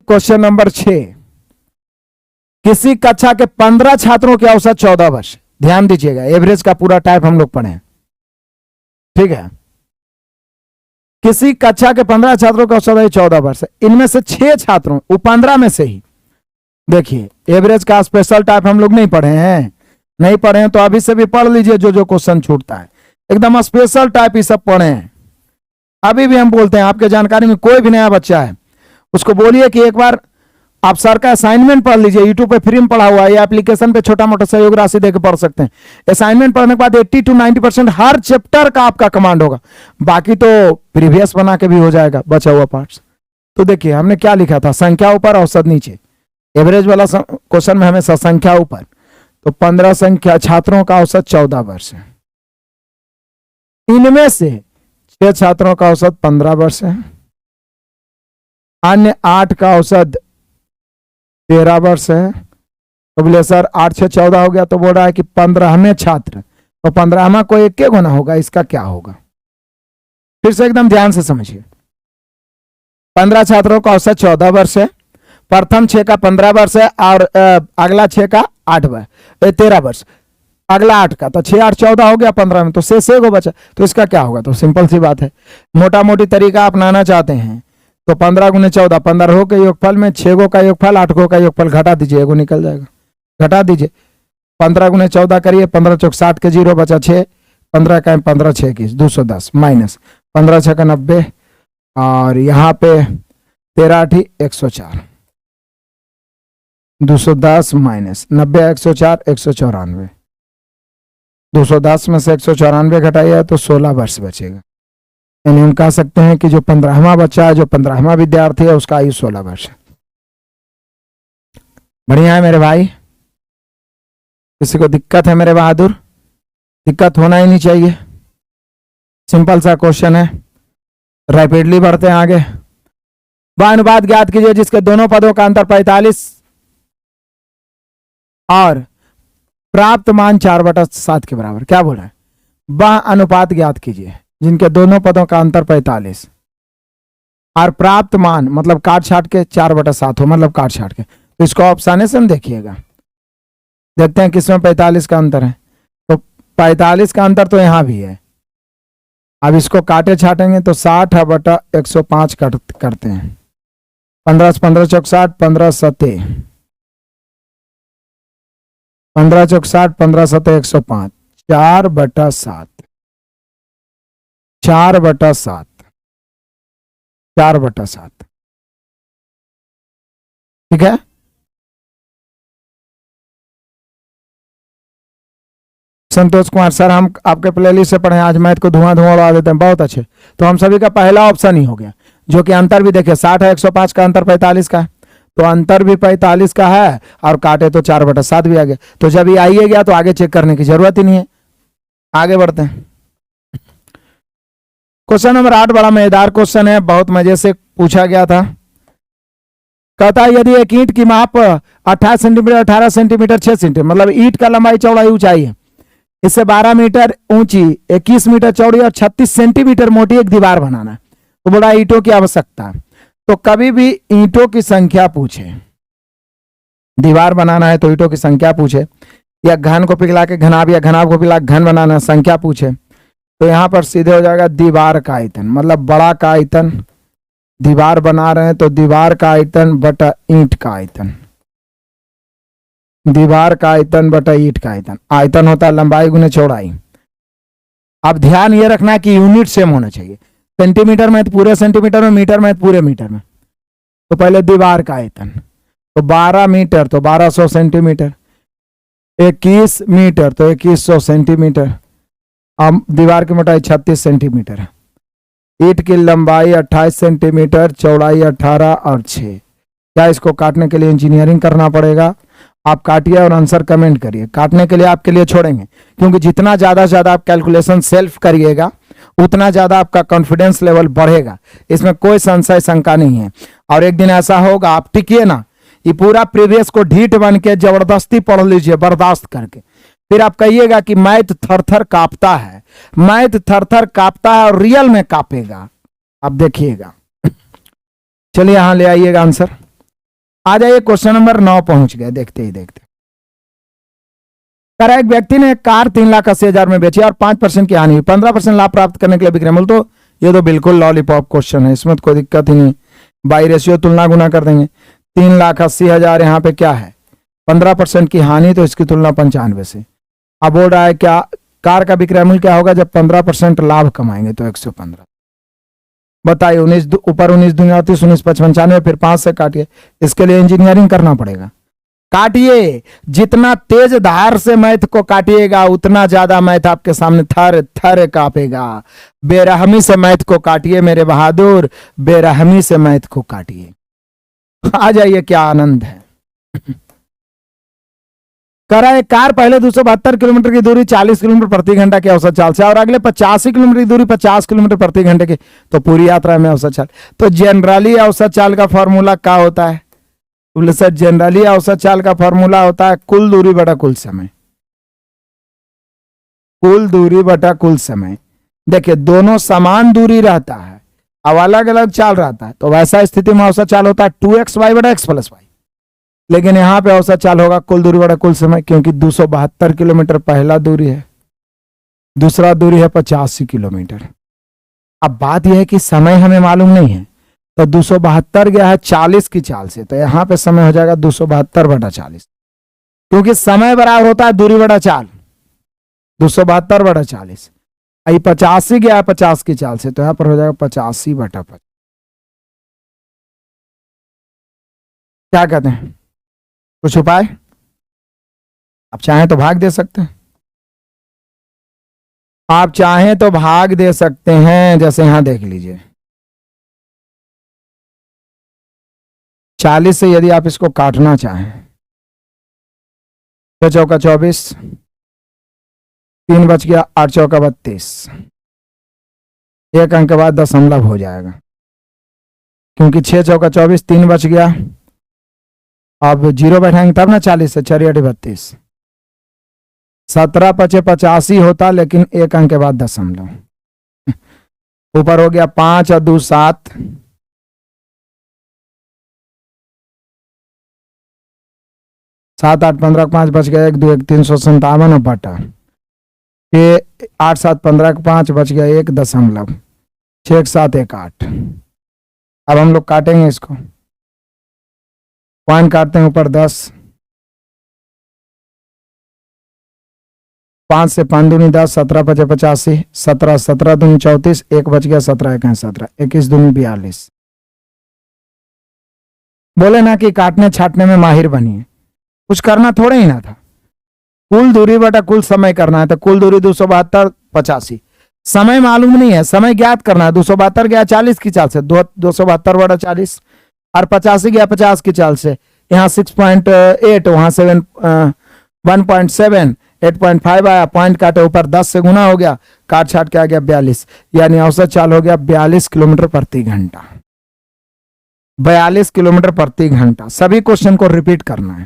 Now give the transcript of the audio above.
Question number 6, किसी कक्षा के 15 छात्रों की औसत 14 वर्ष। ध्यान दीजिएगा, एवरेज का पूरा टाइप हम लोग पढ़े, ठीक है। किसी कक्षा के 15 छात्रों की औसत 14 वर्ष, इनमें से 6 छात्रों, वो 15 में से ही, देखिए एवरेज का स्पेशल टाइप हम लोग नहीं पढ़े हैं, नहीं पढ़े हैं तो अभी से भी पढ़ लीजिए, जो जो क्वेश्चन छूटता है एकदम स्पेशल टाइप ही सब पढ़े हैं। अभी भी हम बोलते हैं, आपके जानकारी में कोई भी नया बच्चा है उसको बोलिए कि एक बार आप सर का असाइनमेंट पढ़ लीजिए, यूट्यूब पे फ्री में पढ़ा हुआ है या एप्लीकेशन पे छोटा मोटा सहयोग राशि देकर पढ़ सकते हैं। असाइनमेंट पढ़ने के बाद 80 to 90% हर चैप्टर का आपका कमांड होगा, बाकी तो प्रीवियस बना के भी हो जाएगा बचा हुआ पार्ट्स। तो देखिए हमने क्या लिखा था, संख्या ऊपर औसत नीचे। एवरेज वाला क्वेश्चन में हमेशा संख्या ऊपर, तो 15 संख्या छात्रों का औसत 14 वर्ष है। इनमें से 6 छात्रों का औसत 15 वर्ष है, अन्य 8 का औसत 13 वर्ष है। तो बोले सर 8 से 14 हो गया, तो बोल रहा है कि 15वें छात्र, तो 15वां को एक के गुना होगा, इसका क्या होगा? फिर से एकदम ध्यान से समझिए। 15 छात्रों का औसत 14 वर्ष है, प्रथम 6 का 15 वर्ष है और अगला 6 का 13 वर्ष, अगला 8 का, तो 6 8 14 हो गया 15 में, तो से को बचा, तो इसका क्या होगा? तो सिंपल सी बात है, मोटा मोटी तरीका अपनाना चाहते हैं तो 15 गुने 14, 15 के योगफल में 6 गो का योगफल, 8 गो का योगफल घटा दीजिए, एगो निकल जाएगा, घटा दीजिए। 15 गुने 14 करिए, 15 चौक 60 के 0 बचा 6, 15 का 15 6 की 210 माइनस 15 6 का 90, और यहाँ पे 13 8 104, 210 माइनस 90 104 194, 210 में से 194 घटाइए तो 16 वर्ष बचेगा। यानी हम कह सकते हैं कि जो 15वां बच्चा है, जो 15वां विद्यार्थी है, उसका आयु 16 वर्ष है। बढ़िया है मेरे भाई, किसी को दिक्कत है मेरे बहादुर? दिक्कत होना ही नहीं चाहिए, सिंपल सा क्वेश्चन है। रैपिडली बढ़ते हैं आगे। वह अनुपात ज्ञात कीजिए जिसके दोनों पदों का अंतर 45 और प्राप्त मान 4/7 के बराबर। क्या बोल रहा है? वह अनुपात ज्ञात कीजिए जिनके दोनों पदों का अंतर 45 और प्राप्त मान मतलब काट छाट के 4/7 हो, मतलब काट छाट के। तो इसको ऑप्शन से हम देखिएगा, देखते हैं किसमें 45 का अंतर है। तो 45 का अंतर तो यहां भी है। अब इसको काटे छाटेंगे तो 60/105 करते हैं। 15 15 चौक 60, 15 सते 15 चौक 60, 15 सते 105, 4/7, 4/7, 4/7, ठीक है। संतोष कुमार सर, हम आपके प्लेलिस्ट से पढ़े, आज मैथ को धुआं धुआं उड़ा देते हैं, बहुत अच्छे। तो हम सभी का पहला ऑप्शन ही हो गया, जो कि अंतर भी देखे 60 है, 105 का अंतर 45 का है, तो अंतर भी 45 का है और काटे तो 4/7 भी आ गया। तो जब ये आइए गया तो आगे चेक करने की जरूरत ही नहीं है। आगे बढ़ते हैं। क्वेश्चन नंबर 8 बड़ा मजेदार क्वेश्चन है, बहुत मजे से पूछा गया था। कहता है यदि एक ईंट की माप 28 सेंटीमीटर 18 सेंटीमीटर 6 सेंटीमीटर, मतलब ईंट का लंबाई चौड़ाई ऊंचाई है, इससे 12 मीटर ऊंची 21 मीटर चौड़ी और 36 सेंटीमीटर मोटी एक दीवार बनाना है, तो बड़ा ईंटों की आवश्यकता है। तो कभी भी ईंटों की संख्या पूछे, दीवार बनाना है तो ईंटों की संख्या पूछे, या घन को पिघला के घनाभ या घनाभ को पिघला घन बनाना संख्या पूछे, तो यहां पर सीधे हो जाएगा दीवार का आयतन, मतलब बड़ा का आयतन, दीवार बना रहे हैं तो दीवार का आयतन बटा ईंट का आयतन, दीवार का आयतन बटा ईंट का आयतन। आयतन होता है लंबाई गुने चौड़ाई। अब ध्यान ये रखना कि यूनिट सेम होना चाहिए, सेंटीमीटर में तो पूरे सेंटीमीटर में, मीटर में तो पूरे मीटर में। तो पहले दीवार का आयतन, तो 12 मीटर तो 1200 सेंटीमीटर, 21 मीटर तो 2100 सेंटीमीटर। अब दीवार की मोटाई 36 सेंटीमीटर है, ईंट की लंबाई 28 सेंटीमीटर, चौड़ाई 18 और 6। क्या इसको काटने के लिए इंजीनियरिंग करना पड़ेगा? आप काटिए और आंसर कमेंट करिए। काटने के लिए आपके लिए छोड़ेंगे, क्योंकि जितना ज्यादा से ज्यादा आप कैलकुलेशन सेल्फ करिएगा उतना ज्यादा आपका कॉन्फिडेंस लेवल बढ़ेगा, इसमें कोई संशय शंका नहीं है। और एक दिन ऐसा होगा, आप टिकिए ना, ये पूरा प्रीवियस को ढीठ बन के जबरदस्ती पढ़ लीजिए बर्दाश्त करके, फिर आप कहिएगा कि मैथ थर थर कांपता है, मैथ थर थर कांपता है और रियल में कांपेगा, आप देखिएगा। चलिए यहां ले आइएगा आंसर। आ जाइए क्वेश्चन नंबर 9 पहुंच गए, देखते ही देखते। एक व्यक्ति ने एक कार 3,80,000 में बेची और 5% की हानि हुई, 15% लाभ प्राप्त करने के लिए बिक्री मूल्य, तो ये तो बिल्कुल लॉलीपॉप क्वेश्चन है, इसमें तो कोई दिक्कत ही नहीं। बाई रेशियो तुलना गुना कर देंगे। 3,80,000 यहाँ पे क्या है, 15% की हानि, तो इसकी तुलना 95 से। अब बोल रहा है क्या कार का विक्रय मूल्य क्या होगा जब 15% लाभ कमाएंगे, तो 115। बताइए 19 ऊपर 19 दूनी 38, 19 55 95, फिर 5 से काटिए। इसके लिए इंजीनियरिंग करना पड़ेगा। काटिए, जितना तेज धार से मैथ को काटिएगा उतना ज्यादा मैथ आपके सामने थर थर कांपेगा। बेरहमी से मैथ को काटिए मेरे बहादुर, बेरहमी से मैथ को काटिए। आ जाइए, क्या आनंद है। करा एक कार पहले 272 किलोमीटर की दूरी 40 किलोमीटर प्रति घंटा की औसत चाल से और अगले 85 किलोमीटर की दूरी 50 किलोमीटर प्रति घंटे की, तो पूरी यात्रा में औसत चाल। तो जनरली औसत चाल का फॉर्मूला क्या होता है? सर जनरली औसत चाल का फॉर्मूला होता है कुल दूरी बटा कुल समय। कुल दूरी बटा कुल समय। देखिए दोनों समान दूरी रहता है, अब अलग अलग चाल रहता है, तो वैसा स्थिति में औसत चाल होता है 2xy बटा x प्लस वाई। लेकिन यहां पे औसत चाल होगा कुल दूरी बटा कुल समय, क्योंकि 272 किलोमीटर पहला दूरी है, दूसरा दूरी है 85 किलोमीटर। अब बात यह है कि समय हमें मालूम नहीं है, तो 272 गया है 40 की चाल से, तो यहां पे समय हो जाएगा 272 बटा 40, क्योंकि समय बराबर होता है दूरी बटा चाल। 272 बटा 40, 85 गया है 50 की चाल से, तो यहां पर हो जाएगा 85 बटा 50। क्या कहते हैं, कुछ उपाय? आप चाहें तो भाग दे सकते हैं, आप चाहें तो भाग दे सकते हैं। जैसे यहां देख लीजिए 40 से यदि आप इसको काटना चाहें, 6 चौका 24, 3 बच गया, 8 चौका 32, एक अंक के बाद दशमलव हो जाएगा, क्योंकि 6 चौका 24, 3 बच गया, अब 0 बैठाएंगे तब ना, 40 से 4 8 32, 17 पचे 85 होता, लेकिन एक अंक के बाद दशमलव। ऊपर हो गया 5 और 2 7, 7 8 15 5 बच गया, 1 2 1 357 और बटा 8 7 15 5 बच गया, 1 दशमलव 6 7 1 8। अब हम लोग काटेंगे इसको, पॉइंट काटते हैं ऊपर 10, 5 से 5 दूनी 10, 17 पचे 85, 17 17 दूनी 34, 1 बच गया, 17 1 17, 21 दूनी 42। बोले ना कि काटने छाटने में माहिर बनिए, कुछ करना थोड़े ही ना था। कुल दूरी बटा कुल समय करना है, तो कुल दूरी 272 85, समय मालूम नहीं है, समय ज्ञात करना है। 272 गया 40 की चाल से, 272 बटा 40, और 85 गया 50 की चाल से, यहाँ 6.8, वहां 1.7, 8.5 आया, पॉइंट काटे ऊपर 10 से गुना हो गया, काट छाट के आ गया 42, यानी औसत चाल हो गया 42 किलोमीटर प्रति घंटा। 42 किलोमीटर प्रति घंटा। सभी क्वेश्चन को रिपीट करना है।